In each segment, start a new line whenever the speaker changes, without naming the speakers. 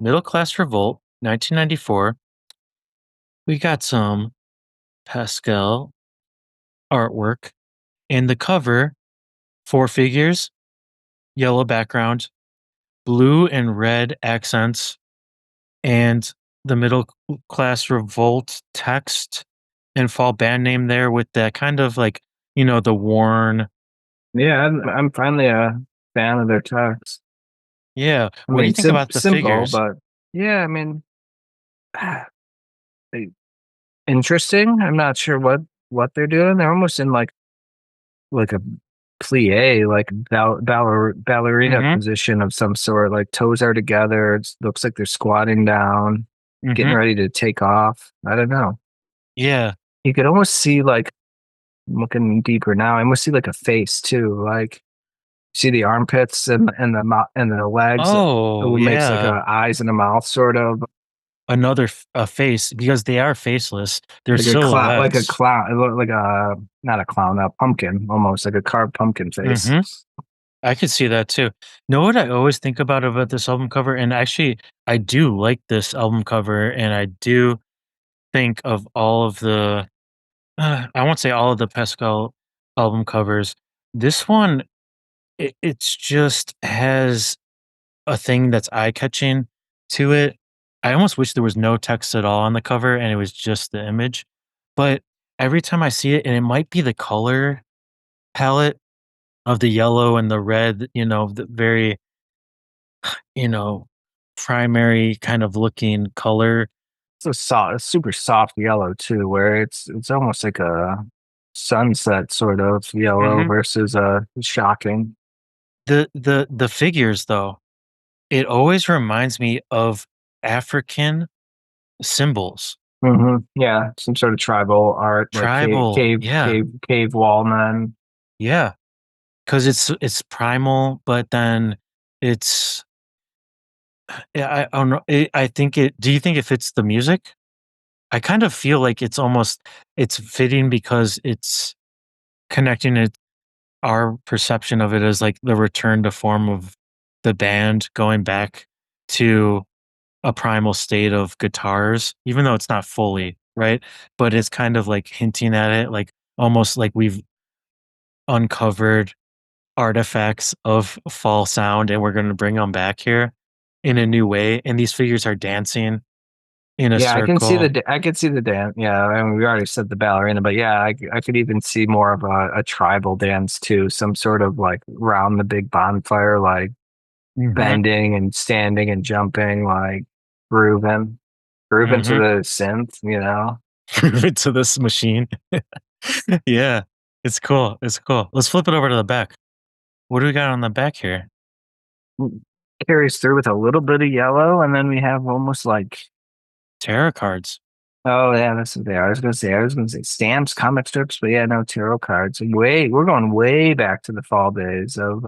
Middle Class Revolt, 1994. We got some pastel artwork, and the cover, four figures, yellow background, blue and red accents, and the Middle Class Revolt text and fall band name there with that kind of like, the worn.
Yeah, I'm finally a fan of their text.
Yeah.
I
What do you
mean,
think about the
simple,
figures?
but yeah, I mean, they- interesting. I'm not sure what they're doing. They're almost in like a plie, like ballerina
Mm-hmm.
position of some sort. Like toes are together. It looks like they're squatting down, getting
Mm-hmm.
ready to take off. I don't know.
Yeah.
You could almost see like looking deeper now. I almost see like a face too. Like see the armpits and the and the legs. It
Oh,
makes like
yeah.
a eyes and a mouth sort of
Another a face because they are faceless. They're
like a
silhouettes.
clown. It looked like a not a clown, a pumpkin, almost like a carved pumpkin face.
Mm-hmm. I could see that too. Know what I always think about this album cover? And actually, I do like this album cover, and I do think of all of the. I won't say all of the Pascal album covers. This one, it's just has a thing that's eye catching to it. I almost wish there was no text at all on the cover, and it was just the image. But every time I see it, and it might be the color palette of the yellow and the red, the very, you know, primary kind of looking color.
It's a soft, super soft yellow too, where it's almost like a sunset sort of yellow
Mhm.
versus shocking.
The figures though, it always reminds me of African symbols.
Yeah, some sort of tribal art, like
Tribal, yeah,
cave wall men.
yeah, because it's primal, but then it's yeah, I don't know, I think it do you think it fits the music? I kind of feel like it's fitting because it's connecting it our perception of it as, like, the return to form of the band going back to a primal state of guitars, even though it's not fully, right? But it's kind of, like, hinting at it, like, almost like we've uncovered artifacts of fall sound, and we're gonna bring them back here in a new way, and these figures are dancing in a
Yeah, I can see
circle.
I could see the dance. Yeah, I mean, we already said the ballerina, but yeah, I could even see more of a tribal dance too, some sort of like round the big bonfire, like
Mhm,
bending and standing and jumping, like grooving, grooving to
mhm.
the synth, you know.
To this machine. Yeah, it's cool, it's cool. Let's flip it over to the back. What do we got on the back here?
Carries through with a little bit of yellow, and then we have almost like,
Tarot cards.
oh yeah, that's what they are. I was gonna say stamps, comic strips, but yeah, no tarot cards. We're going way back to the fall days of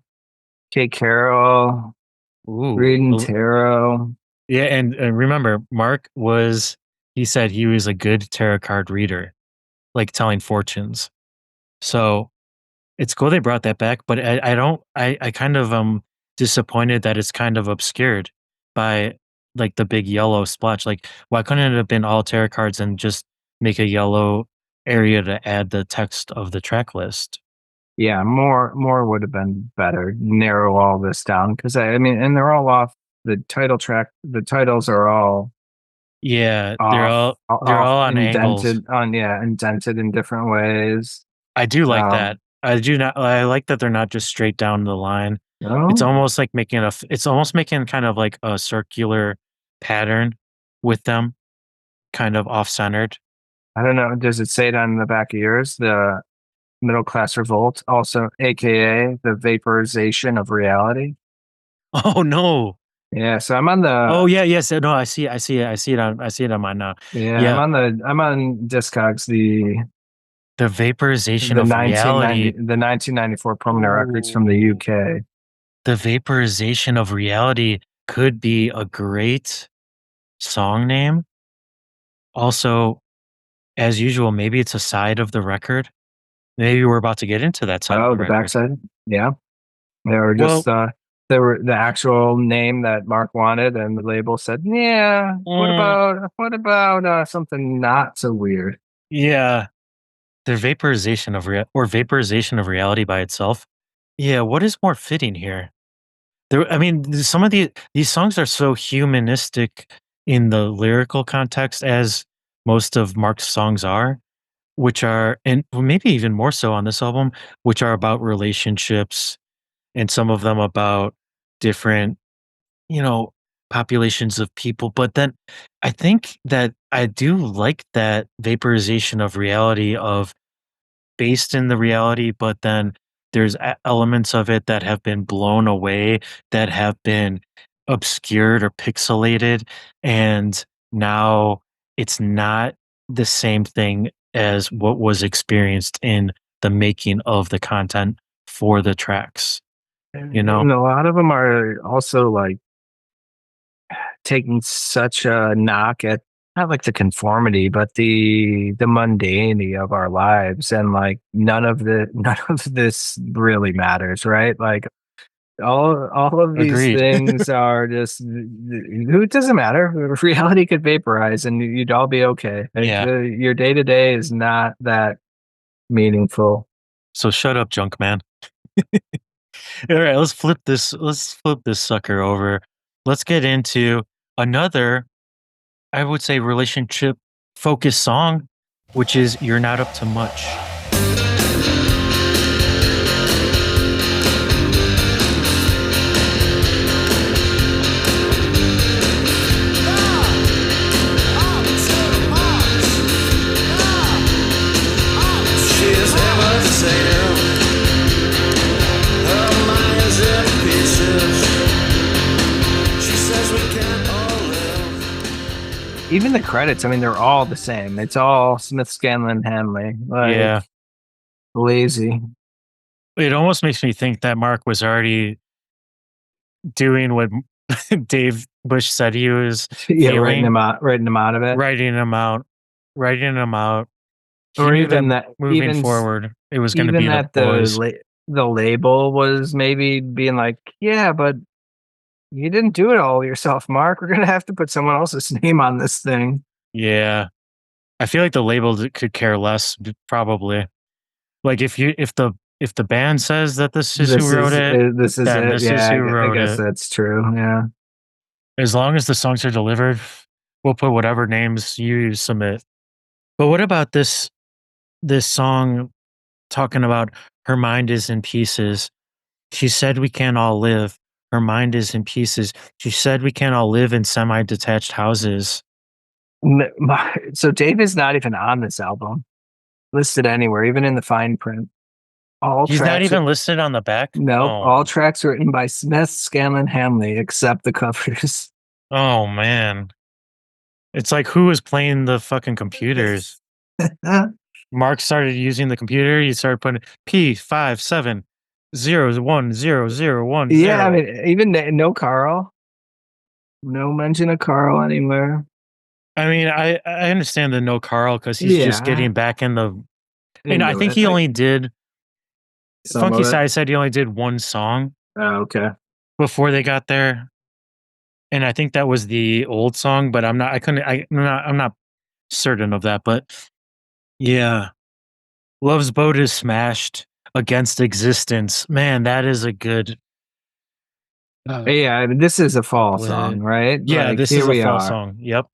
Kate Carroll,
Ooh,
reading tarot.
yeah, and remember, Mark he said he was a good tarot card reader, like telling fortunes. So it's cool they brought that back, but I don't, I kind of disappointed that it's kind of obscured by like the big yellow splotch. Like, why couldn't it have been all tarot cards and just make a yellow area to add the text of the track list?
Yeah, more would have been better. Narrow all this down because I mean, and they're all off the title track. The titles are all
Yeah, they're all on angles.
indented on yeah, indented in different ways.
I do like
Um,
that. I do not I like that they're not just straight down the line.
no,
It's almost making kind of like a circular pattern with them, kind of off-centered.
I don't know. Does it say it on the back of yours? The middle class revolt, also AKA the vaporization of reality.
Oh, no.
Yeah, so I'm on
Oh,
the
yeah, yes, no, I see it on mine now.
yeah,
Yeah,
I'm on Discogs,
the vaporization
the
of reality.
1994 Permanent Records from the
Ooh,
UK.
the vaporization of reality could be a great song name. Also, as usual, maybe it's a side of the record. Maybe we're about to get into that side of
Oh,
the
the
record.
backside. Yeah. Or just
Well,
the actual name that Mark wanted, and the label said, "Yeah,
Mm,
what about something not so weird?"
yeah, the vaporization of reality by itself. Yeah, what is more fitting here? I mean, some of these songs are so humanistic in the lyrical context as most of Mark's songs are, which are, and well, maybe even more so on this album, which are about relationships and some of them about different, you know, populations of people. But then I think that I do like that vaporization of reality of based in the reality, but then there's elements of it that have been blown away, that have been obscured or pixelated, and now it's not the same thing as what was experienced in the making of the content for the tracks, you know?
And a lot of them are also like taking such a knock at not like the conformity, but the mundanity of our lives, and like none of this really matters, right? Like all of these
Agreed.
things are just who it doesn't matter. Reality could vaporize, and you'd all be okay. Like
Yeah.
your day to day is not that meaningful.
So shut up, junk man. All right, let's flip this sucker over. Let's get into another, I would say, relationship focused song, which is You're Not Up to Much.
She's never the same. Her mind is in pieces. She says we can't all live.
Even the credits, I mean, they're all the same. It's all Smith, Scanlon, Hanley. Like
Yeah.
lazy.
It almost makes me think that Mark was already doing what Dave Bush said he was
Yeah,
feeling,
writing them out of it.
writing them out, writing them out. He
Or
knew that
even that,
moving forward, it was going to
even
be the
that
boys.
the label was maybe being like, yeah, but you didn't do it all yourself, Mark. We're gonna have to put someone else's name on this thing.
Yeah. I feel like the label could care less, probably. Like if the band says that this is who wrote it,
This is
then
it.
this is
Yeah,
who
I
wrote
guess
it.
that's true. Yeah.
As long as the songs are delivered, we'll put whatever names you submit. But what about this song talking about her mind is in pieces? She said we can't all live. Her mind is in pieces. She said we can't all live in semi-detached houses.
So Dave is not even on this album listed anywhere, even in the fine print. All
He's not
tracks are
even listed on the back.
Nope.
Oh,
All tracks written by Smith, Scanlon, Hanley, except the covers.
oh man. It's like who is playing the fucking computers? Mark started using the computer. He started putting
Yeah, I
P570010.
mean, even no Carl, no mention of Carl anywhere.
I mean, I understand the no Carl because he's just
Yeah,
getting back in the. And I
into
think
it.
he only did.
Some
Funky
of it.
Side said he only did one song
Oh, okay.
before they got there, and I think that was the old song. But I'm not. I couldn't. I'm not certain of that. But yeah, Love's Boat is smashed against existence. Man, that is a good. Uh,
Yeah, I mean, this is a fall
Split.
song, right?
Yeah,
Like
this
here
is a
we
fall
are.
song. Yep.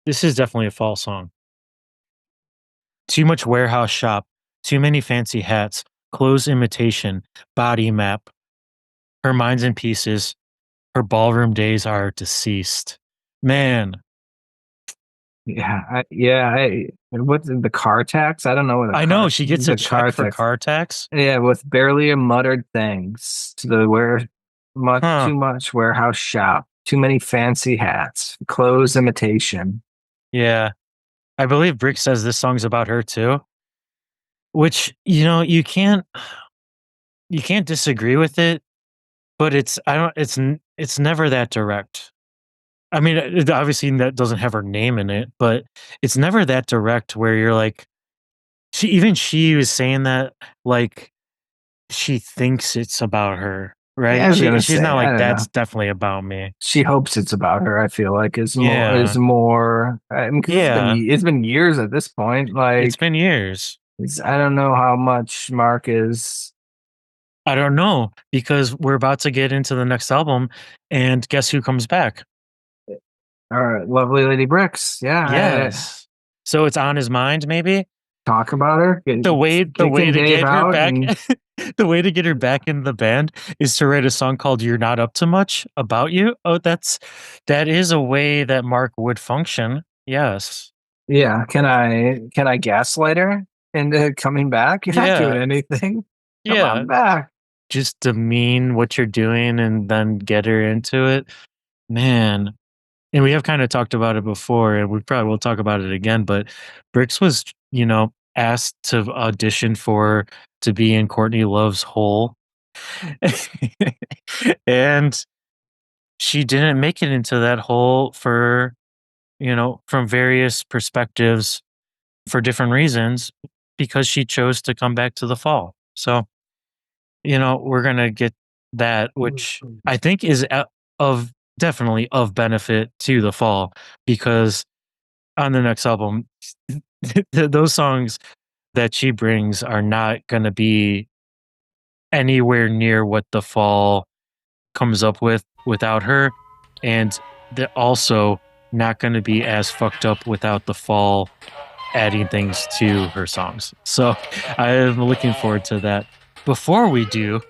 This is definitely a fall song. Too much warehouse shop, too many fancy hats, clothes imitation, body map. Her mind's in pieces. Her ballroom days are deceased. Man,
What's the car tax? I don't know what
I know she gets a
the car
check for
tax.
car tax.
Yeah, with barely a muttered things to the
Huh.
too much warehouse shop, too many fancy hats, clothes imitation.
Yeah. I believe Brick says this song's about her too, which, you can't disagree with it, but it's I don't it's never that direct. I mean, obviously that doesn't have her name in it, but it's never that direct where you're like she was saying that like she thinks it's about her
Yeah, I
right?
was gonna
She's
say,
not
I
like,
don't know.
"That's definitely about me."
She hopes it's about her. I feel like is
Yeah.
more. I mean, because
Yeah.
it's been years at this point.
It's
Like,
been years.
I don't know how much Mark is.
I don't know, because we're about to get into the next album, and guess who comes back?
Our lovely Lady Bricks. Yeah,
Yes. So it's on his mind, maybe?
talk about her.
The way
Kicking
to
Dave
get her
out,
back
and
the way to get her back in the band is to write a song called "You're Not Up to Much" about you. Oh, that is a way that Mark would function. Yes.
yeah. Can I gaslight her into coming back? You're not doing
Yeah.
anything. Come
Yeah.
on back.
Just demean what you're doing and then get her into it. Man. And we have kinda talked about it before, and we probably will talk about it again, but Brix was, asked to audition for to be in Courtney Love's Hole. And she didn't make it into that hole for, from various perspectives for different reasons because she chose to come back to the fall. So, we're gonna get that, which I think is of definitely of benefit to the fall because on the next album, those songs that she brings are not gonna be anywhere near what the fall comes up with without her, and they're also not gonna be as fucked up without the fall adding things to her songs. So, I'm looking forward to that. Before we do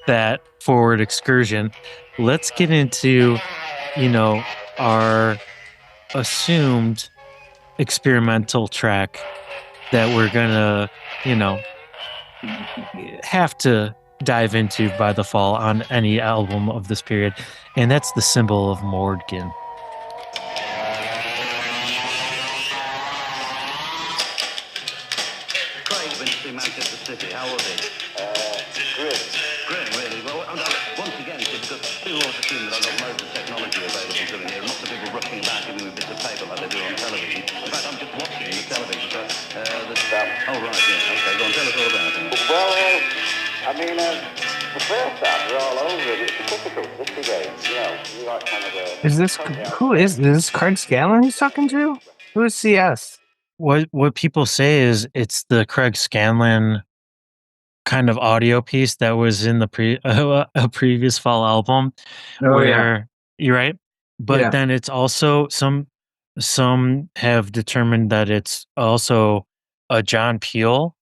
that forward excursion, let's get into, you know, our assumed experimental track that we're gonna, you know, have to dive into by the fall on any album of this period, and that's the Symbol of Mordkin.
Craig went to see Manchester City. How was it? Grim. Grim, really. Well, once again, because people always assume that I've got loads of technology available to me here. Lots of people rushing about giving me bits of paper like they do on television. In fact, I'm just watching the television. So, oh, right, yeah. Okay, go on, tell us all about it.
Well, I mean, the first half, we're all over it. It's a typical City game. You like kind of a...
Is this who is this Craig Scanlon he's talking to? Who is CS?
What people say is it's the Craig Scanlon kind of audio piece that was in the a previous fall album
Oh yeah,
where you're right, but
yeah,
then it's also some have determined that it's also a John Peel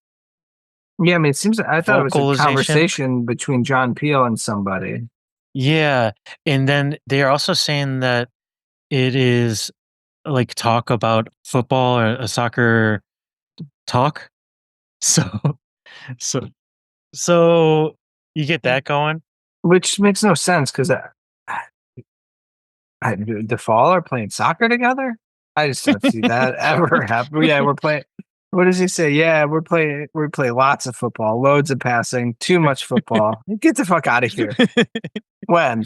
yeah. I mean, it seems. I thought it was a
vocalization.
conversation between John Peel and somebody.
Yeah, and then they're also saying that it is like talk about football or a soccer talk. So so so you get that going.
Which makes no sense because the Fall are playing soccer together. I just don't see that ever happen. Yeah, we're playing. What does he say? Yeah, We play lots of football, loads of passing, too much football. Get the fuck out of here. When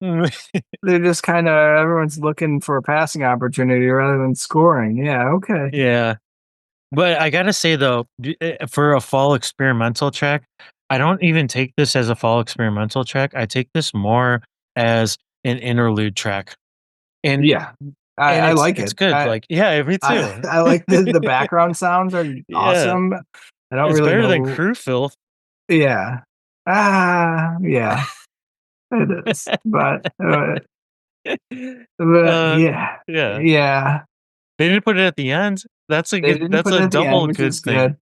they're just kind of everyone's looking for a passing opportunity rather than scoring. Yeah, okay.
Yeah. But I gotta say though, for a fall experimental track, I don't even take this as a fall experimental track. I take this more as an interlude track, and
Yeah,
and
I like
it's
it.
good. Like, yeah, me
I
too.
I like the background sounds are
Yeah,
awesome. I don't
it's
really
better than
know.
crew filth.
Yeah. Yeah, it is. But
uh,
yeah,
yeah,
yeah.
they didn't put it at the end. That's a
They
good.
didn't
That's
put
a
it at the
double
end, which
good
is
thing.
good.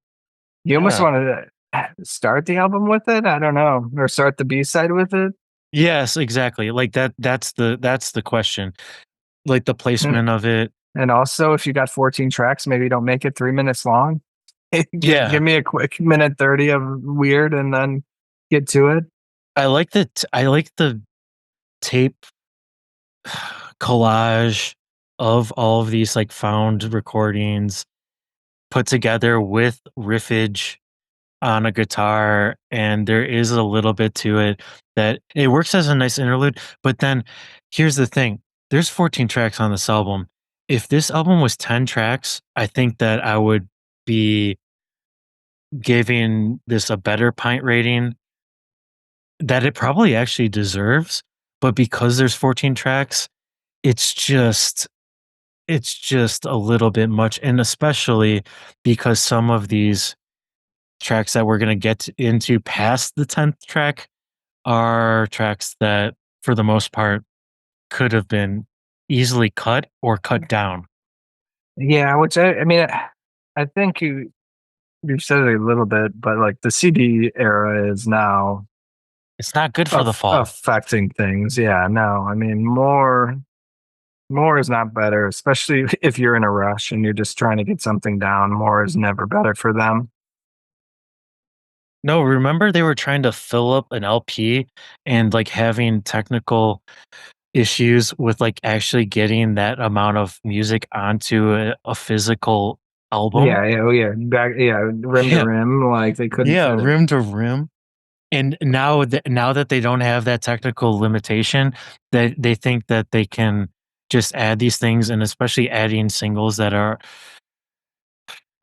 You almost
Yeah.
wanted to start the album with it. I don't know, or start the B side with it.
Yes, exactly. Like that. That's the question. Like the
And,
placement of it.
and also, if you got 14 tracks, maybe don't make it 3 minutes long. Give
Yeah,
me a quick minute 30 of weird, and then get to it.
I like the tape collage of all of these like found recordings put together with riffage on a guitar, and there is a little bit to it that it works as a nice interlude. But then here's the thing, there's 14 tracks on this album. If this album was 10 tracks, I think that I would be giving this a better pint rating that it probably actually deserves, but because there's 14 tracks, it's just it's just a little bit much, and especially because some of these tracks that we're gonna get into past the 10th track are tracks that, for the most part, could have been easily cut or cut down.
Yeah, which I mean, I think you said it a little bit, but like the CD era is now
It's not good for the fall.
affecting things. Yeah, no, I mean more is not better, especially if you're in a rush and you're just trying to get something down. More is never better for them.
No, remember they were trying to fill up an LP and, like, having technical issues with, like, actually getting that amount of music onto a physical album?
Yeah, yeah, oh yeah, back yeah, rim to
Yeah.
rim, like they couldn't
Yeah,
fit it.
rim to rim. And now that they don't have that technical limitation, they think that they can just add these things, and especially adding singles that are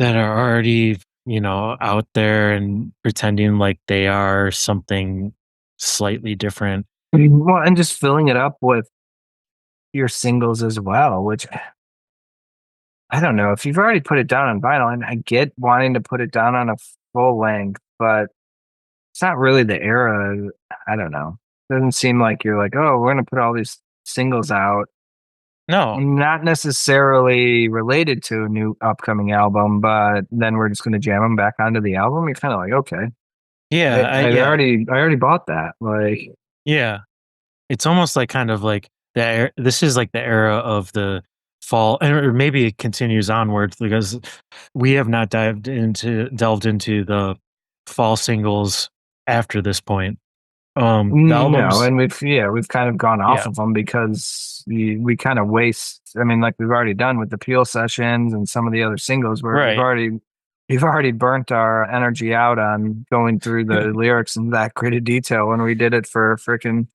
already, out there and pretending like they are something slightly different.
I mean, well, and just filling it up with your singles as well, which I don't know if you've already put it down on vinyl, and I get wanting to put it down on a full length, but it's not really the era. I don't know. Doesn't seem like you're like, oh, we're gonna put all these singles out,
No.
not necessarily related to a new upcoming album, but then we're just gonna jam them back onto the album. You're kind of like, okay,
Yeah, yeah,
I already bought that. Like,
yeah. It's almost like kind of like this is like the era of the fall, and or maybe it continues onwards because we have not delved into the fall singles after this point. The
No,
albums,
and we've kind of gone off
yeah,
of them because we kind of waste. I mean, like we've already done with the Peel sessions and some of the other singles, where
right.
we've already burnt our energy out on going through the lyrics in that great detail when we did it for freaking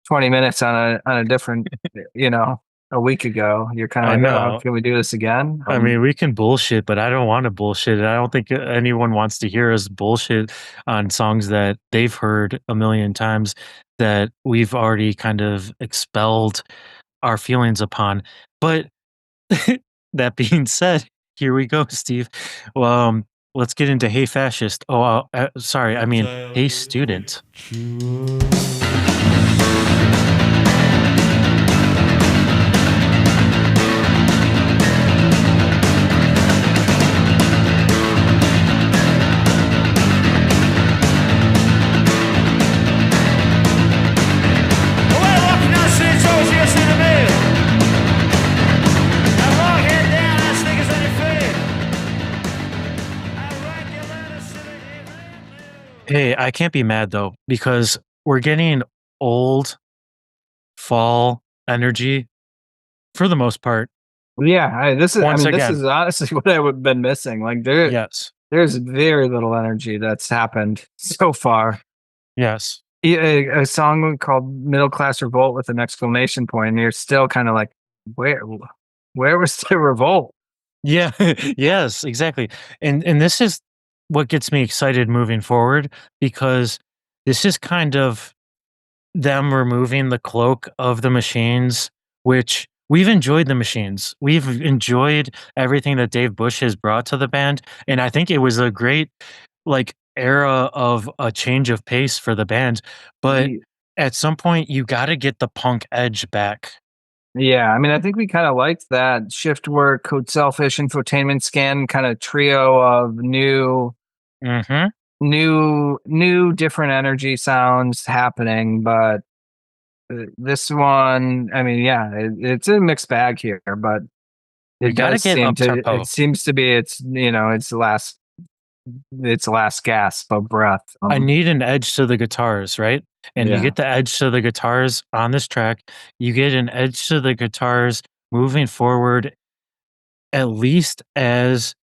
20 minutes on a different, you know, a week ago. You're kind of
I
like, oh,
know.
can we do this again?
I mean, we can bullshit, but I don't want to bullshit. I don't think anyone wants to hear us bullshit on songs that they've heard a million times that we've already kind of expelled our feelings upon. But that being said, here we go, Steve. Well, let's get into Hey Fascist. Oh, sorry. I mean, Hey Student. Hey, I can't be mad though, because we're getting old fall energy for the most part.
Yeah, I
Once
mean, this
again,
is honestly what I've been missing. Like
yes,
there's very little energy that's happened so far.
yes.
A song called "Middle Class Revolt" with an exclamation point, and you're still kind of like, where, where was the revolt?
Yeah, yes, exactly. And this is what gets me excited moving forward because this is kind of them removing the cloak of the machines, which we've enjoyed the machines. We've enjoyed everything that Dave Bush has brought to the band, and I think it was a great, like, era of a change of pace for the band, but
Ye-
at some point, you gotta get the punk edge back.
Yeah, I mean, I think we kind of liked that shift work, code selfish, infotainment scan kind of trio of
Mhm.
new, different energy sounds happening, but this one, I mean, yeah, it's a mixed bag here, but
We
it
gotta
does
get
seem
up
to it
tempo.
seems to be its last gasp of breath.
I need an edge to the guitars, right? And you
Yeah.
get the edge to the guitars on this track. You get an edge to the guitars moving forward, at least as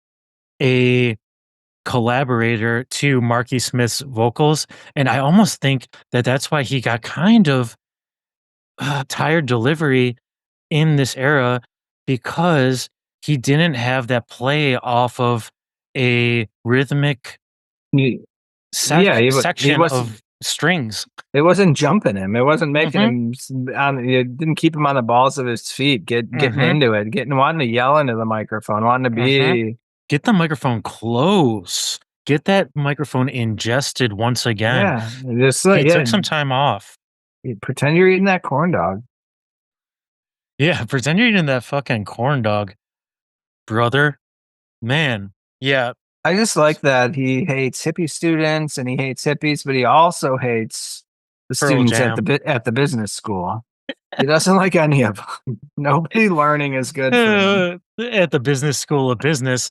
a collaborator to Marky Smith's vocals. And I almost think that that's why he got kind of tired delivery in this era because he didn't have that play off of a rhythmic
He, yeah, he
section
was
of strings.
It wasn't jumping him. It wasn't making
Mhm,
him on. It didn't keep him on the balls of his feet. Getting
mhm,
into it, getting wanting to yell into the microphone, wanting to
mhm.
be.
Get the microphone close. Get that microphone ingested once again.
Yeah, just
He
like, yeah.
took some time off.
Pretend you're eating that corn dog.
Yeah, pretend you're eating that fucking corn dog, brother. Man, yeah,
I just like that he hates hippie students and he hates hippies, but he also hates the
Pearl
students at
Jam.
the business school. He doesn't like any of them. Nobody learning is good for him.
At the business school of business.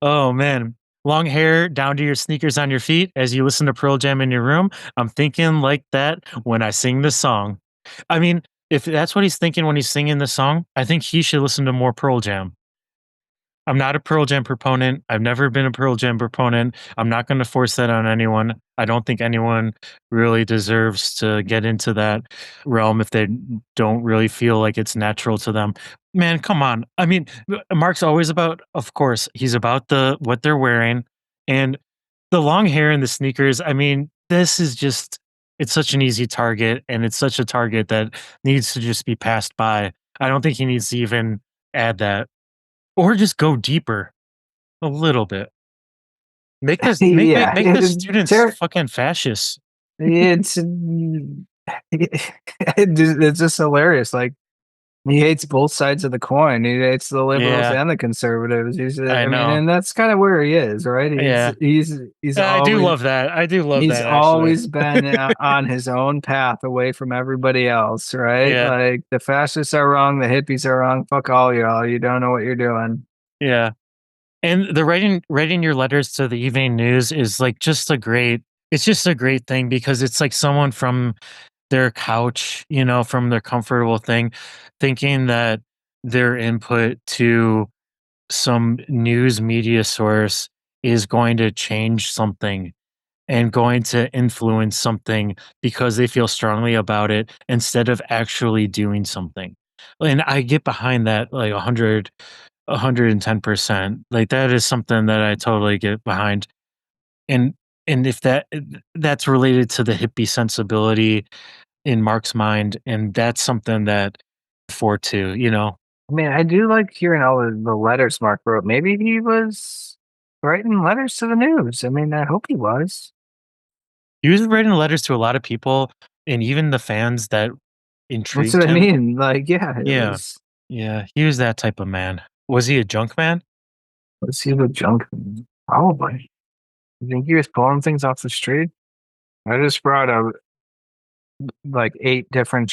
Oh man. Long hair down to your sneakers on your feet as you listen to Pearl Jam in your room. I'm thinking like that when I sing the song. I mean, if that's what he's thinking when he's singing the song, I think he should listen to more Pearl Jam. I'm not a Pearl Jam proponent. I've never been a Pearl Jam proponent. I'm not going to force that on anyone. I don't think anyone really deserves to get into that realm if they don't really feel like it's natural to them. Man, come on. I mean, Mark's always about, of course, he's about the what they're wearing and the long hair and the sneakers. I mean, this is just it's such an easy target and it's such a target that needs to just be passed by. I don't think he needs to even add that. Or just go deeper a little bit. Make this make make
Yeah,
make the students
Ter-
fucking fascists.
it's it's just hilarious. Like he hates both sides of the coin. He hates the liberals
Yeah,
and the conservatives.
I
I mean,
know.
and that's kind of where he is, right?
Yeah.
He's
I do
always
love that. I do love
he's
that actually.
always been on his own path away from everybody else, right?
Yeah,
Like the fascists are wrong, the hippies are wrong. Fuck all y'all. You don't know what you're doing.
yeah. And the writing your letters to the evening news is like just a great it's just a great thing because it's like someone from their couch, from their comfortable thing, thinking that their input to some news media source is going to change something and going to influence something because they feel strongly about it instead of actually doing something. And I get behind that like 110%. Like that is something that I totally get behind. And and if that's related to the hippie sensibility in Mark's mind, and that's something that for too.
I mean, I do like hearing all the letters Mark wrote. Maybe he was writing letters to the news. I mean, I hope he was.
He was writing letters to a lot of people and even the fans that
That's
intrigued
what I
him.
mean. Like, yeah, it
Yeah. Yeah, he was that type of man. Was he a junk man?
was he the junk? Probably. You think he was pulling things off the street? I just brought like 8 different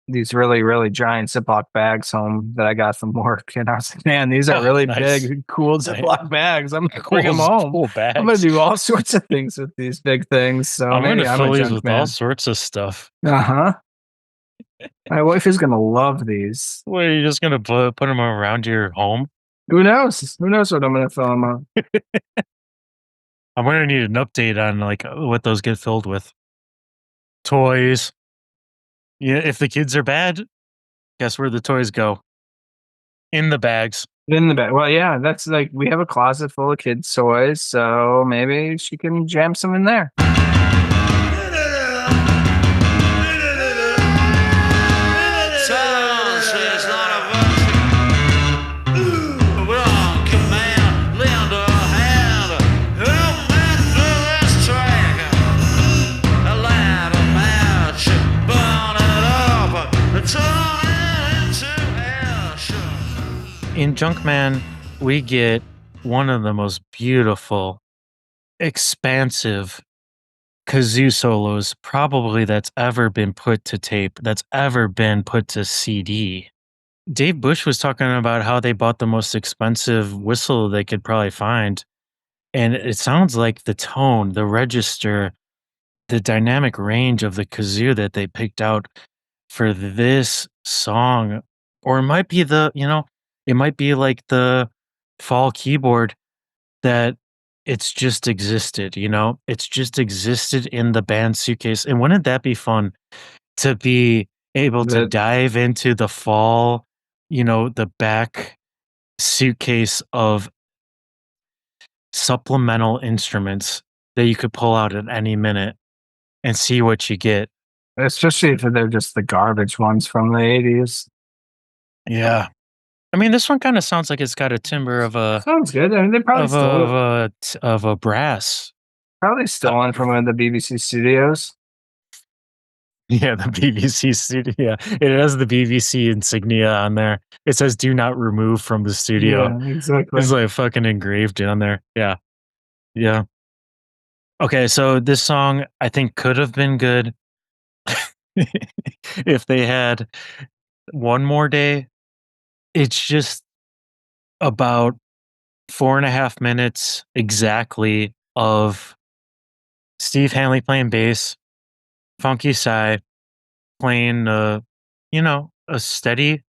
these really, really giant Ziploc bags home that I got from work. And I was like, man, these are
Oh,
really
nice.
big, cool
Nice.
Ziploc bags. I'm going to bring
Cool,
them home.
cool
I'm going
bags.
to do all sorts of things with these big things. So
I'm gonna
maybe I'm a
fill these
junk
with all
man.
sorts of stuff.
Uh huh. My wife is going to love these.
What, are you just gonna put them around your home?
Who knows? Who knows what I'm going to fill them up?
I'm gonna need an update on like what those get filled with. Toys. Yeah, if the kids are bad, guess where the toys go? In the bags.
In the bed. Well, yeah, that's like we have a closet full of kids' toys, so maybe she can jam some in there.
In Junkman, we get one of the most beautiful, expansive kazoo solos probably that's ever been put to tape, that's ever been put to CD. Dave Bush was talking about how they bought the most expensive whistle they could probably find. And it sounds like the tone, the register, the dynamic range of the kazoo that they picked out for this song, or it might be it might be like the fall keyboard that it's just existed. It's just existed in the band suitcase. And wouldn't that be fun to be able to
That
dive into the fall, the back suitcase of supplemental instruments that you could pull out at any minute and see what you get.
Especially if they're just the garbage ones from the 80s.
Yeah. I mean, this one kind of sounds like it's got a timbre
Sounds good. I mean, they probably stole
of a brass.
probably stolen from one of the BBC studios.
Yeah, the BBC studio. Yeah, it has the BBC insignia on there. It says "Do not remove from the studio."
Yeah, exactly.
It's like fucking engraved on there. Yeah, yeah. Okay, so this song I think could have been good if they had one more day. It's just about 4.5 minutes exactly of Steve Hanley playing bass, Funky Side playing, a steady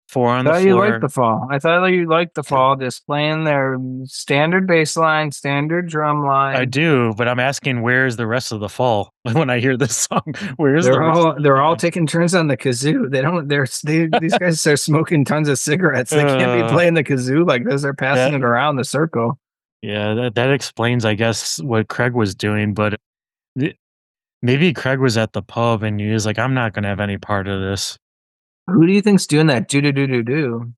four on the
Thought you liked
floor.
the fall. I thought you liked the fall, just playing their standard bass line, standard drum
I
line.
do, but I'm asking where's the rest of the fall when I hear this song? Where's the
They're
rest
all
of the
they're all
band?
taking turns on the kazoo. They don't. These guys are smoking tons of cigarettes. They can't be
Uh,
playing the kazoo like this. They're passing
that
it around the circle.
yeah, that explains, I guess, what Craig was doing, but th maybe Craig was at the pub and he was like, "I'm not gonna have any part of this."
Who do you think's doing that? Do do do do do.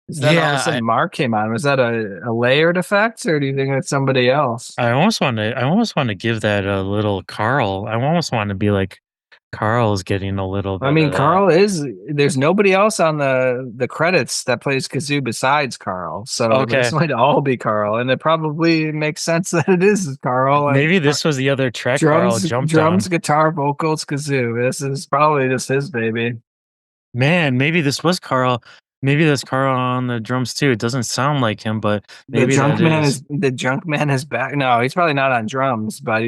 Is that all of a
Yeah,
sudden Mark came on? Was that a layered effect, or do you think it's somebody else?
I almost wanna give that a little Carl. I almost wanna be like, Carl's getting a little
I
bit
mean,
of that.
Carl is. There's nobody else on the credits that plays kazoo besides Carl, so this
Okay,
might all be Carl, and it probably makes sense that it is Carl. Like
maybe this was the other track Carl jumped
drums,
on.
guitar, vocals, kazoo. This is probably just his baby.
Man, maybe this was Carl. Maybe that's Carl on the drums too. It doesn't sound like him, but maybe that is.
The junk man is back. No, he's probably not on drums, but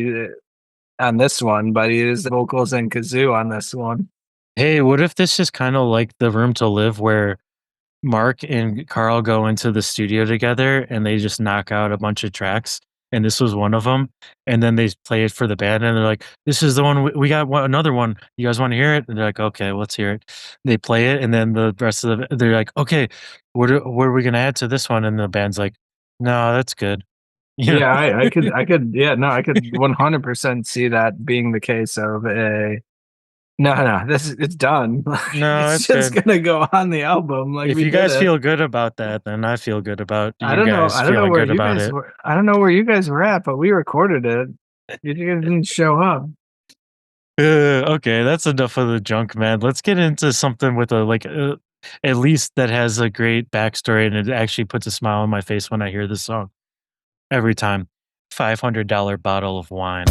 on this one, but he is vocals and kazoo on this one.
Hey, what if this is kind of like The Room to Live where Mark and Carl go into the studio together and they just knock out a bunch of tracks, and this was one of them, and then they play it for the band, and they're like, "This is the one we got another one. You guys wanna hear it?" And they're like, "Okay, let's hear it." They play it, and then the rest of they're like, "Okay, what are we gonna add to this one?" And the band's like, "No, that's good." You
Yeah,
know?
yeah, no, I could 100% see that being the case of a no, it's done.
No,
It's
it's
just
good.
gonna go on the album. Like
If
we
you
did
guys
it.
feel good about that, then I feel good about you guys
I don't know
feeling
where
good
you
about
guys
it.
were. I don't know where you guys were at, but we recorded it. You guys didn't show up.
Okay, that's enough of the junk, man. Let's get into something with at least that has a great backstory and it actually puts a smile on my face when I hear this song every time. $500 bottle of wine.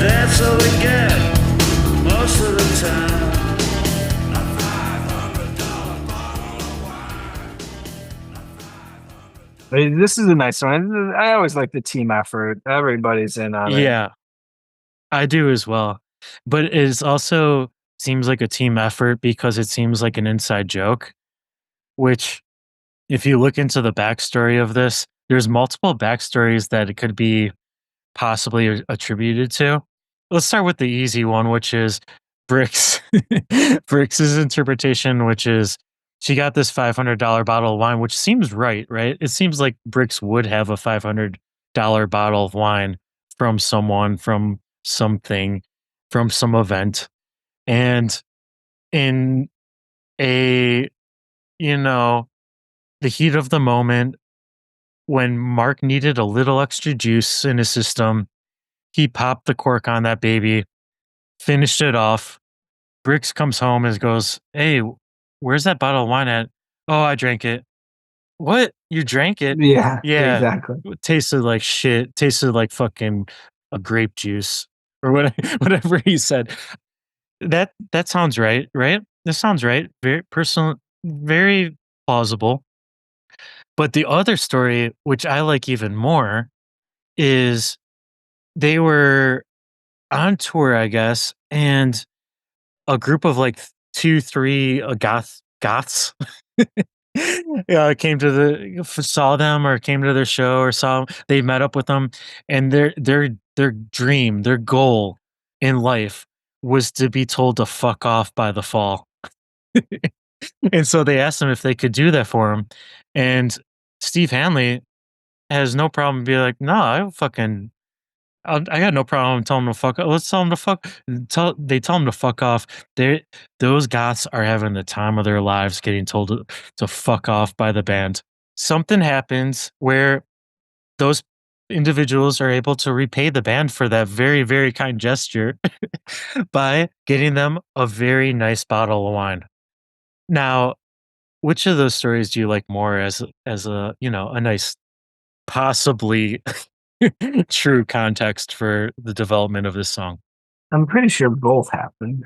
That's all we get most of the time.
I mean, this is a nice one. I always like the team effort. Everybody's in on it.
Yeah, I do as well. But it is also seems like a team effort because it seems like an inside joke, which if you look into the backstory of this, there's multiple backstories that it could be possibly attributed to. Let's start with the easy one, which is Bricks. Brix's interpretation, which is she got this $500 bottle of wine, which seems right, right? It seems like Bricks would have a $500 bottle of wine from someone, from something, from some event. And in a, you know, the heat of the moment, when Mark needed a little extra juice in his system, he popped the cork on that baby, finished it off. Briggs comes home and goes, "Hey, where's that bottle of wine at?" "Oh, I drank it." "What? You drank it?"
Yeah,
"Yeah.
exactly.
It tasted like shit. Tasted like fucking a grape juice." Or what whatever he said. That sounds right, right? That sounds right. Very personal, very plausible. But the other story, which I like even more, is they were on tour, I guess, and a group of like 2, 3 goths Yeah, I came to saw them or came to their show or saw they met up with them, and their dream, their goal in life was to be told to fuck off by the fall. And so they asked him if they could do that for him, and Steve Hanley has no problem being like, "No, I got no problem telling him to fuck. Let's tell him to fuck. Tell him to fuck off. Those goths are having the time of their lives, getting told to fuck off by the band. Something happens where those individuals are able to repay the band for that very very kind gesture by getting them a very nice bottle of wine. Now, which of those stories do you like more as a a nice possibly true context for the development of this song?
I'm pretty sure both happened.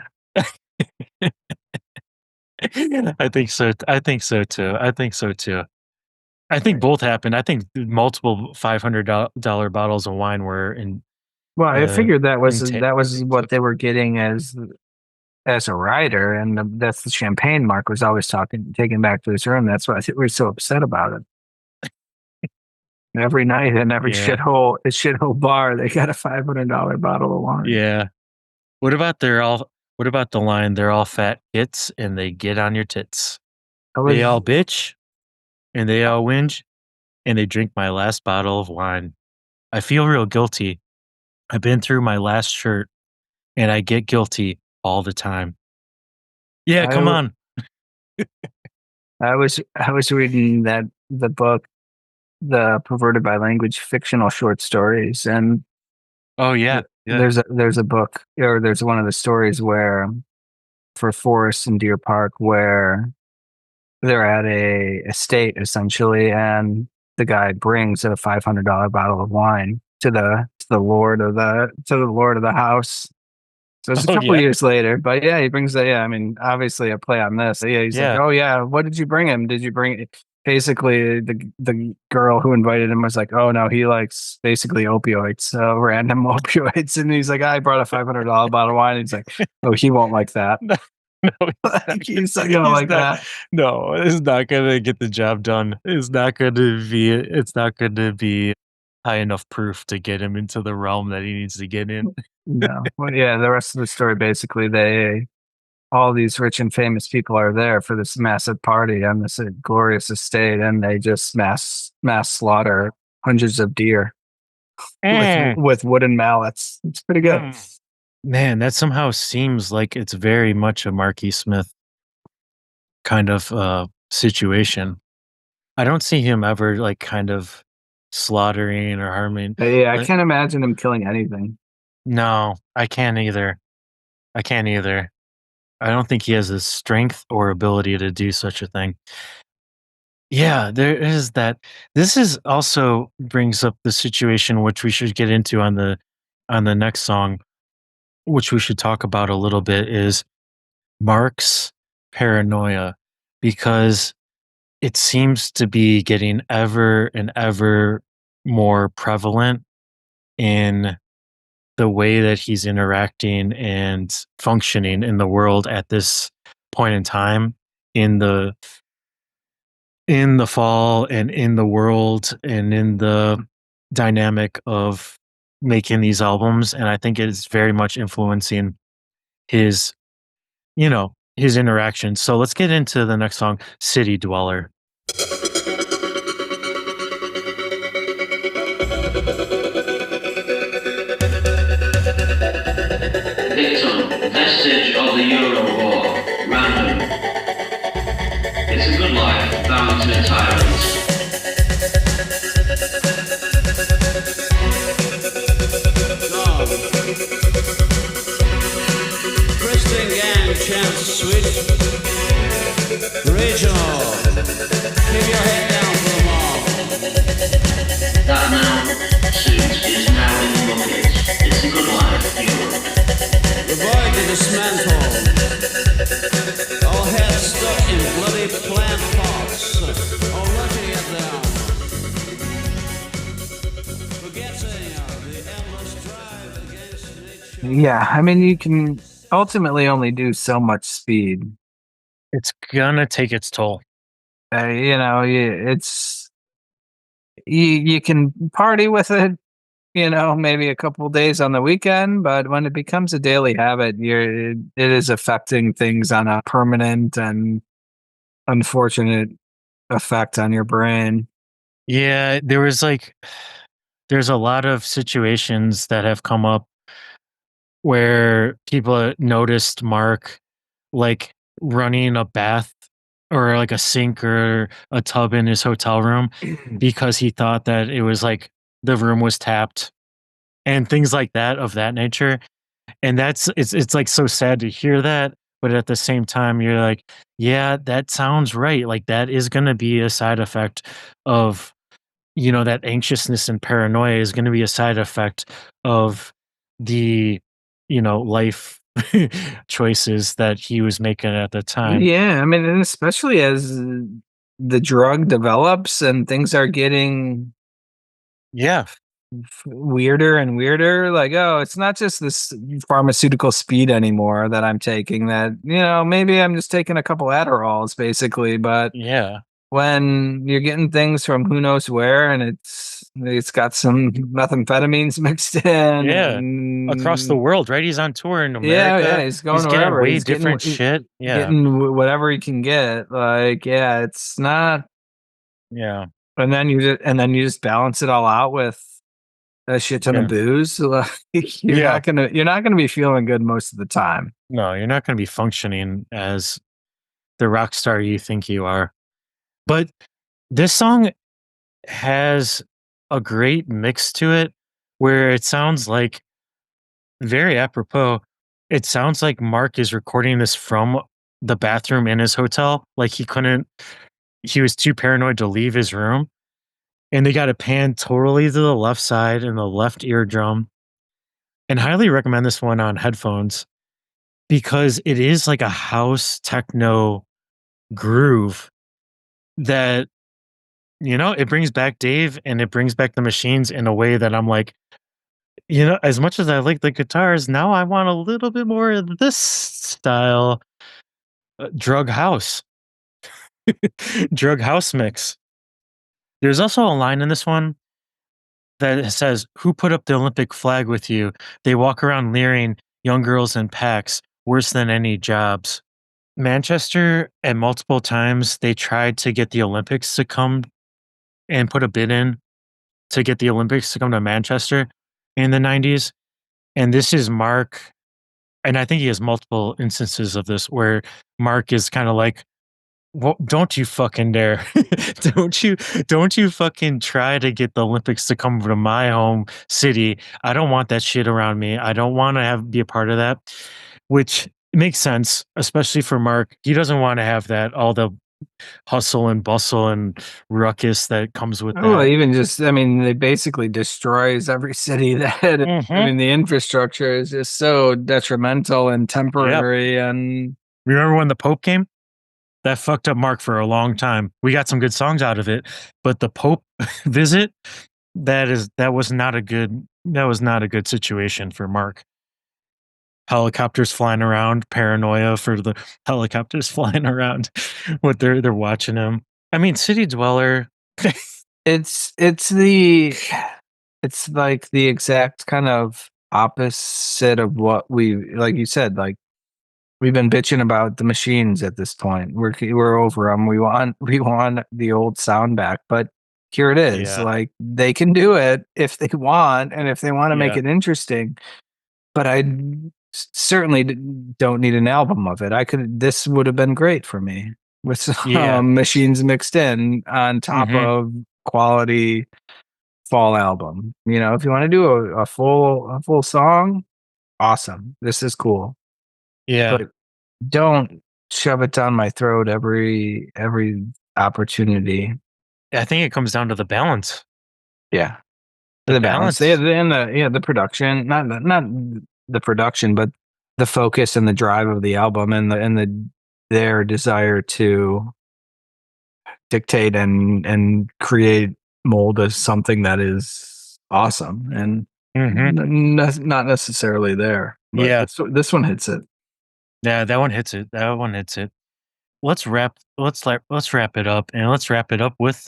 I think so. I think so too. I think so too. I think both happened. I think multiple $500 bottles of wine were
Well, I
uh,
figured that was
in
what they were getting as a writer, and that's the champagne Mark was always taking back to his room. That's why we were so upset about it. Every night in every
Yeah,
shithole bar, they got a $500 bottle of wine.
yeah. What about What about the line? They're all fat kits and they get on your tits.
I
They
was
all bitch and they all whinge and they drink my last bottle of wine. I feel real guilty. I've been through my last shirt and I get guilty all the time. Yeah,
I,
come
w-
on.
I was reading the book, the Perverted by Language fictional short stories, and
Oh yeah, yeah.
there's a book, or there's one of the stories where for Forest and Deer Park where they're at a estate essentially, and the guy brings a $500 bottle of wine to the lord of the house. So it's a
Oh
couple
yeah,
years later, but yeah, he brings the, yeah, I mean, obviously a play on this. Yeah, he's like,
yeah.
oh yeah, what did you bring him? Did you bring it? Basically, the girl who invited him was like, oh no, he likes basically opioids, random opioids, and he's like, I brought a $500 bottle of wine. He's like, oh, he won't like that.
No, no, he's not.
Like, he's not gonna
He's
like
not.
that.
No, it's not gonna get the job done. It's not going to be. It's not going to be high enough proof to get him into the realm that he needs to get in.
No, well, yeah, the rest of the story basically, they all these rich and famous people are there for this massive party on this glorious estate, and they just mass slaughter hundreds of deer
Mm,
with wooden mallets. It's pretty good.
mm. Man, that somehow seems like it's very much a Marky Smith kind of situation. I don't see him ever like kind of slaughtering or harming.
But yeah, I
Like,
can't imagine him killing anything.
no, I can't either. I can't either. I don't think he has the strength or ability to do such a thing. Yeah, there is that. This is also brings up the situation which we should get into on the next song, which we should talk about a little bit is Mark's paranoia because it seems to be getting ever and ever more prevalent in the way that he's interacting and functioning in the world at this point in time in the fall and in the world and in the dynamic of making these albums, and I think it's very much influencing his his interactions. So let's get into the next song, City Dweller.
Victim, vestige of the Euro war, random. It's a good life, bound to tyrants.
Christian gang chants switch. Regional. Keep your head down for a moment.
That now suit is now in the bucket. It's a good life, Europe.
The boy did dismantle. All heads stuck in bloody plant pots. Oh, lucky at them. Forgetting the endless drive against nature.
Yeah, I mean, you can ultimately only do so much speed.
It's gonna take its toll.
it's you can party with it, maybe a couple days on the weekend, but when it becomes a daily habit, it is affecting things on a permanent and unfortunate effect on your brain.
Yeah, there's a lot of situations that have come up where people noticed Mark like running a bath or like a sink or a tub in his hotel room because he thought that it was like the room was tapped and things like that of that nature. And it's like so sad to hear that, but at the same time you're like, yeah, that sounds right. Like that is going to be a side effect of that anxiousness and paranoia is going to be a side effect of the life choices that he was making at the time.
Yeah, I mean, and especially as the drug develops and things are getting
Yeah.
weirder and weirder, like, oh, it's not just this pharmaceutical speed anymore that I'm taking, that, maybe I'm just taking a couple Adderalls basically, but
Yeah.
when you're getting things from who knows where and it's got some methamphetamines mixed in
Yeah. Across the
and
world, right? He's on tour in
yeah,
America.
he's
He's
going
getting
wherever.
way
He's
different shit. Yeah.
getting whatever he can get. Like, yeah, it's not.
Yeah.
And then you just balance it all out with a shit ton of
Yeah.
booze. Like,
Yeah.
you're not gonna be feeling good most of the time.
No, you're not going to be functioning as the rock star you think you are. But this song has a great mix to it where it sounds like very apropos. It sounds like Mark is recording this from the bathroom in his hotel. Like he was too paranoid to leave his room. And they got to pan totally to the left side and the left eardrum. And highly recommend this one on headphones because it is like a house techno groove that, it brings back Dave and it brings back the machines in a way that I'm like, as much as I like the guitars, now I want a little bit more of this style drug house, drug house mix. There's also a line in this one that says, "Who put up the Olympic flag with you? They walk around leering young girls in packs, worse than any jobs." Manchester, at multiple times, they tried to get the Olympics to come and put a bid in to get the Olympics to come to Manchester in the 90s. And this is Mark. And I think he has multiple instances of this where Mark is kind of like, well, don't you fucking dare. don't you fucking try to get the Olympics to come to my home city. I don't want that shit around me. I don't want to be a part of that. Which makes sense, especially for Mark. He doesn't want to have that, all the hustle and bustle and ruckus that comes with
Well,
that.
even just, I mean, they basically destroys every city that. I
Hmm.
mean, the infrastructure is just so detrimental and
Yep.
temporary, and
Remember when the Pope came? That fucked up Mark for a long time. We got some good songs out of it, but the Pope visit, that was not a good situation for Mark. Helicopters flying around, paranoia for the helicopters flying around. What they're watching him. I mean, City Dweller.
it's like the exact kind of opposite of what like you said, like, we've been bitching about the machines at this point. We're over them. We want the old sound back, but here it is.
Yeah,
Like, they can do it if they want, and if they want to make
yeah,
it interesting. But I certainly don't need an album of it. This would have been great for me with
yeah.
some machines mixed in on top
Hmm.
of quality fall album. If you want to do a full song, awesome. This is cool,
Yeah.
but don't shove it down my throat every opportunity.
I think it comes down to the balance.
Yeah,
The
the balance. Yeah,
balance.
the production, not the production, but the focus and the drive of the album, and their desire to dictate and create, mold as something that is awesome, and
Hmm.
not necessarily there. But
Yeah.
this one hits it.
Yeah, that one hits it. That one hits it. let's wrap it up, and let's wrap it up with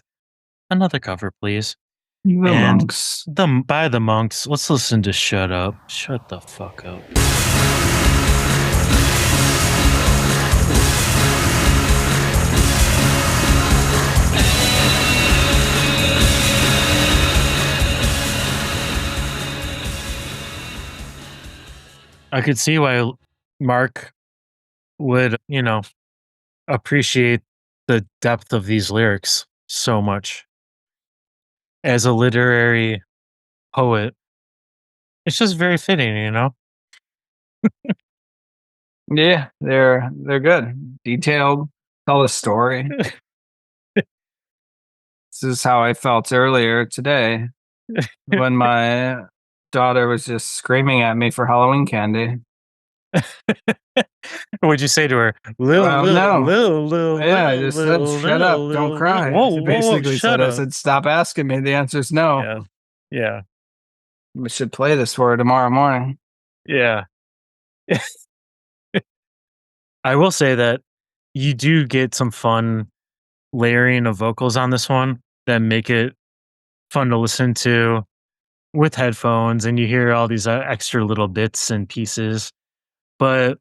another cover, please.
The
And
Monks.
by the Monks. Let's listen to "Shut Up." Shut the fuck up. I could see why Mark would, appreciate the depth of these lyrics so much. As a literary poet, it's just very fitting.
Yeah, they're good. Detailed, tell a story. This is how I felt earlier today when my daughter was just screaming at me for Halloween candy.
What'd you say to her?
Well, no.
Little,
Yeah, I just said, shut up, don't cry.
Whoa,
I
whoa, whoa,
basically said,
shut
I
up.
said, stop asking me. The answer's no.
Yeah. Yeah.
We should play this for her tomorrow morning.
Yeah. I will say that you do get some fun layering of vocals on this one that make it fun to listen to with headphones, and you hear all these extra little bits and pieces. But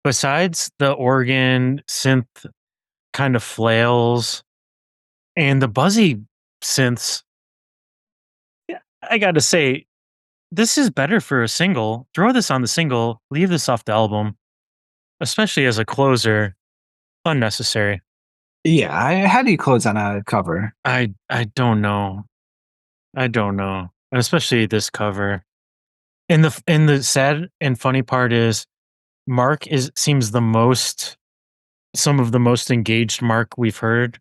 besides the organ synth kind of flails and the buzzy synths, yeah, I got to say, this is better for a single. Throw this on the single, leave this off the album, especially as a closer. Unnecessary.
Yeah, how do you close on a cover?
I don't know. I don't know. Especially this cover. And the sad and funny part is Mark seems some of the most engaged Mark we've heard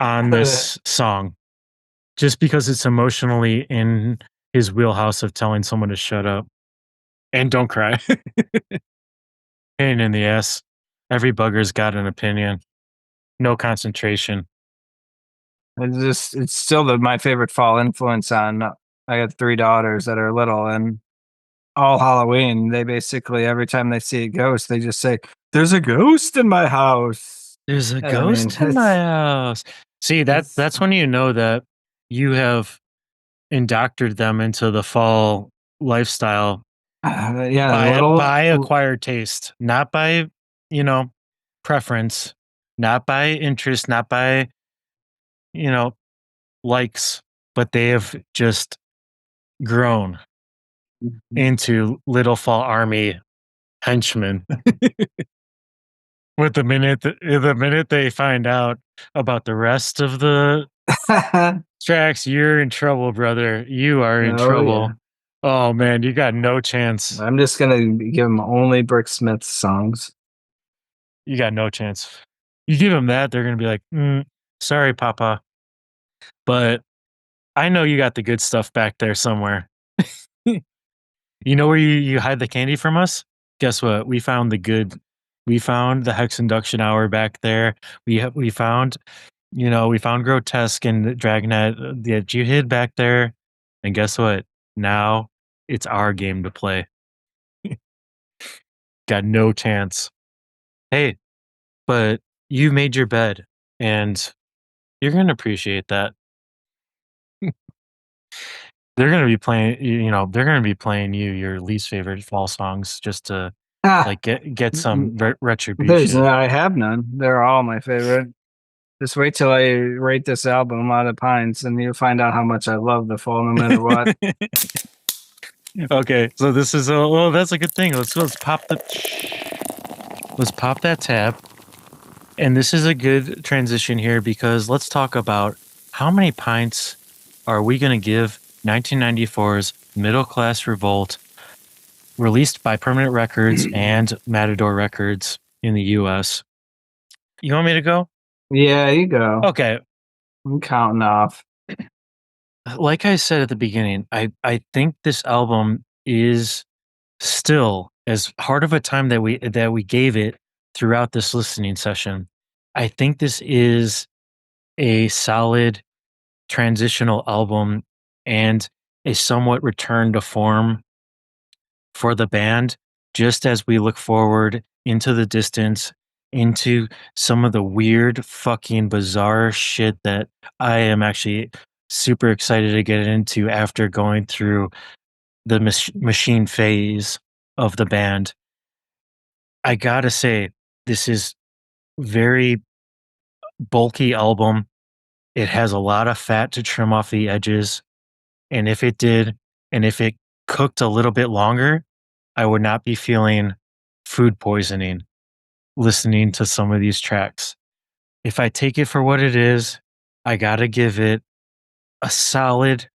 on this song. Just because it's emotionally in his wheelhouse of telling someone to shut up and don't cry. Pain in the ass. Every bugger's got an opinion. No concentration.
It's still my favorite fall influence on. I got 3 daughters that are little, and all Halloween, they basically every time they see a ghost, they just say, "There's a ghost in my house."
There's a
And I mean,
ghost in my house. See,
it's
that's when you know that you have indoctored them into the fall lifestyle
yeah,
by acquired taste, not by, you know, preference, not by interest, not by, you know, likes, but they have just grown into little fall army henchmen. With the minute they find out about the rest of the tracks, you're in trouble, brother. You are in
Oh yeah.
trouble. Oh man, you got no chance.
I'm just gonna give them only Brick Smith songs.
You got no chance. You give them that, they're gonna be like, sorry, Papa. But I know you got the good stuff back there somewhere. You know where you hide the candy from us? Guess what? We found the Hex Induction Hour back there. We found, we found Grotesque and Dragnet that you hid back there. And guess what? Now it's our game to play. Got no chance. Hey, but you made your bed and you're going to appreciate that. They're going to be playing, they're going to be playing your least favorite fall songs just to
Ah,
like get some
there's
retribution.
I have none. They're all my favorite. Just wait till I rate this album out of pints, and you'll find out how much I love the fall, no matter what.
Okay, so this is that's a good thing. Let's pop that tab. And this is a good transition here because let's talk about how many pints are we going to give 1994's Middle Class Revolt, released by Permanent Records and Matador Records in the US. You want me to go?
Yeah, you go.
Okay.
I'm counting off.
Like I said at the beginning, I think this album is still, as hard of a time that we gave it throughout this listening session, I think this is a solid transitional album and a somewhat return to form for the band, just as we look forward into the distance into some of the weird, fucking bizarre shit that I am actually super excited to get into after going through the machine phase of the band. I gotta say, this is very bulky album. It has a lot of fat to trim off the edges, and if it did, and if it cooked a little bit longer, I would not be feeling food poisoning listening to some of these tracks. If I take it for what it is, I gotta give it a solid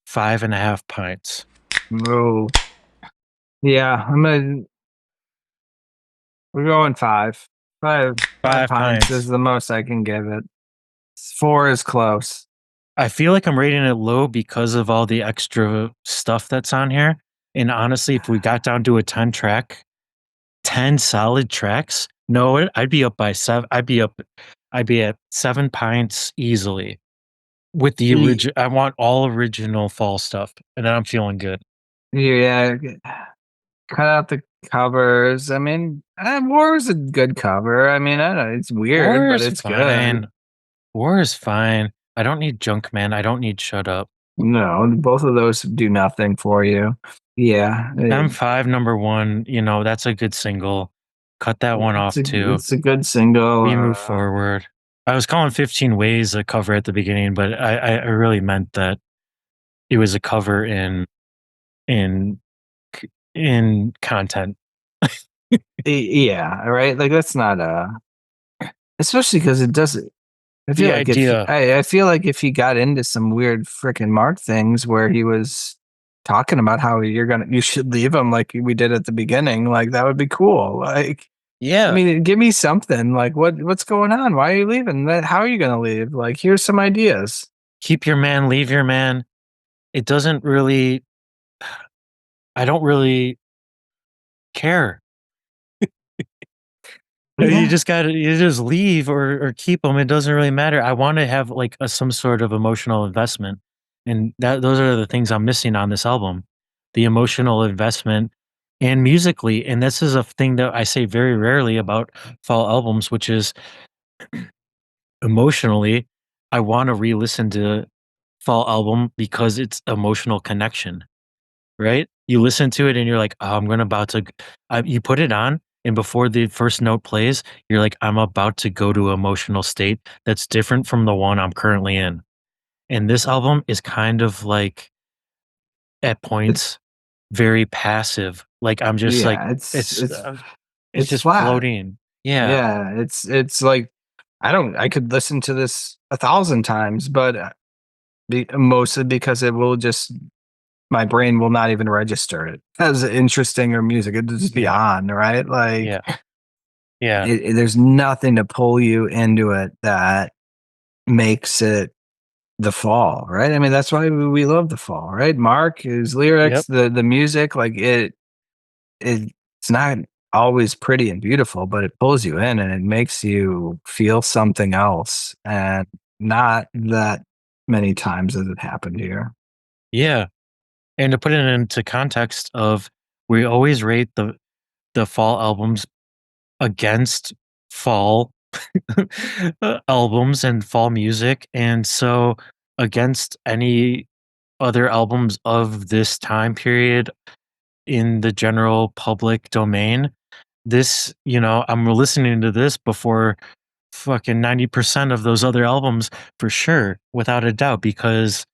5.5 pints.
Oh, yeah. We're going five. Five
Five
pints is
pints.
the most I can give it. Four is close.
I feel like I'm rating it low because of all the extra stuff that's on here. And honestly, if we got down to a 10 solid tracks, no, I'd be up by seven. I'd be at 7 pints easily with the
Ye-
original. I want all original fall stuff, and then I'm feeling good.
Yeah, cut out the covers. I mean, War is a good cover. I mean, I don't know, it's weird,
War
but
is
it's good.
fine. War is fine. I don't need Junk Man. I don't need Shut Up.
No, both of those do nothing for you. Yeah,
M5 number one, that's a good single. Cut that one off too.
it's a good single.
We move forward. I was calling 15 Ways a cover at the beginning, but I really meant that it was a cover in in content.
Yeah, right. Like that's not especially because it doesn't. I
The
feel like if
idea.
I feel like if he got into some weird freaking Mark things where he was talking about how you should leave him like we did at the beginning, like that would be cool. Like, I
Yeah.
mean, give me something. Like, what's going on? Why are you leaving? How are you gonna leave? Like, here's some ideas.
Keep your man, leave your man. It doesn't really I don't really care. You
Yeah,
just gotta you just leave or keep them. It doesn't really matter. I want to have like some sort of emotional investment, and those are the things I'm missing on this album, the emotional investment, and musically. And this is a thing that I say very rarely about fall albums, which is emotionally, I want to re-listen to fall album because it's emotional connection. Right? You listen to it and you're like, "Oh, you put it on, and before the first note plays, you're like, "I'm about to go to an emotional state that's different from the one I'm currently in." And this album is kind of like, at
it,
points, very passive. Like, I'm just like,
yeah,
it's
it's
just
flat.
floating. Yeah.
Yeah, it's like I could listen to this 1,000 times, but mostly because it will just my brain will not even register it as interesting or music. It'll just be
Yeah.
on, right? Like
Yeah. Yeah.
there's nothing to pull you into it that makes it the fall, right? I mean, that's why we love the fall, right? Mark, his lyrics,
Yep.
the music, like it's not always pretty and beautiful, but it pulls you in and it makes you feel something else, and not that many times as it happened here.
Yeah. And to put it into context of we always rate the fall albums against fall albums and fall music, and so against any other albums of this time period in the general public domain, I'm listening to this before fucking 90% of those other albums for sure, without a doubt, because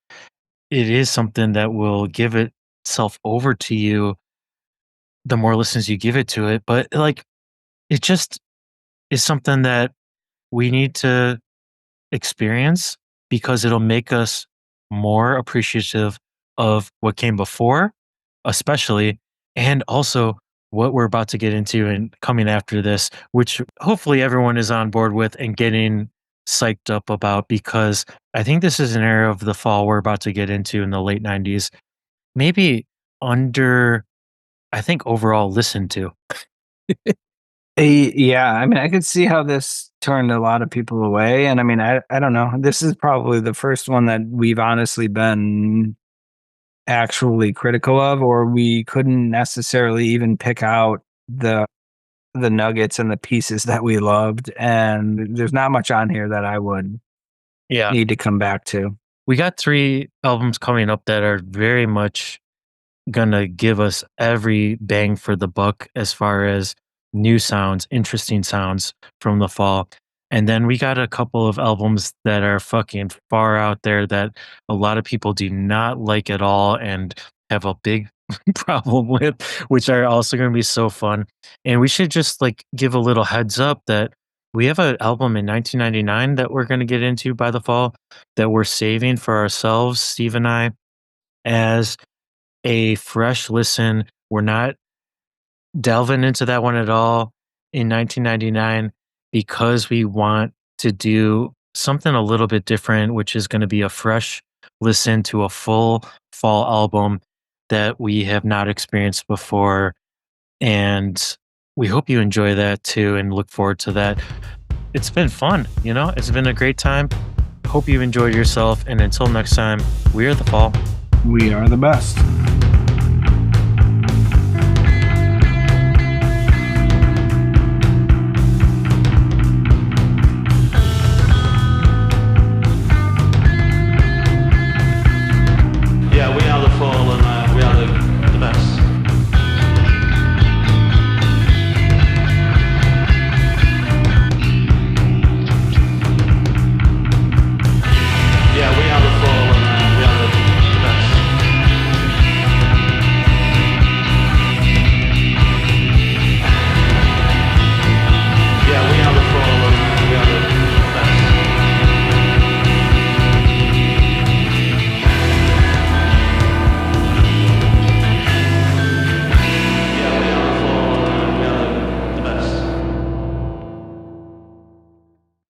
it is something that will give itself over to you the more listens you give it to it, but, like, it just is something that we need to experience because it'll make us more appreciative of what came before, especially, and also what we're about to get into and coming after this, which hopefully everyone is on board with and getting psyched up about because I think this is an era of the fall we're about to get into in the late 90s, maybe under, I think, overall listened to.
Yeah, I mean, I could see how this turned a lot of people away, and I mean, I don't know. This is probably the first one that we've honestly been actually critical of, or we couldn't necessarily even pick out the nuggets and the pieces that we loved, and there's not much on here that I would
Yeah.
need to come back to.
We got 3 albums coming up that are very much gonna give us every bang for the buck as far as new sounds, interesting sounds from the fall. And then we got a couple of albums that are fucking far out there that a lot of people do not like at all and have a big problem with, which are also going to be so fun. And we should just like give a little heads up that we have an album in 1999 that we're going to get into by the fall that we're saving for ourselves, Steve and I, as a fresh listen. We're not delving into that one at all in 1999 because we want to do something a little bit different, which is going to be a fresh listen to a full fall album that we have not experienced before. And we hope you enjoy that too and look forward to that. It's been fun, it's been a great time. Hope you enjoyed yourself. And until next time, we are the fall.
We are the best.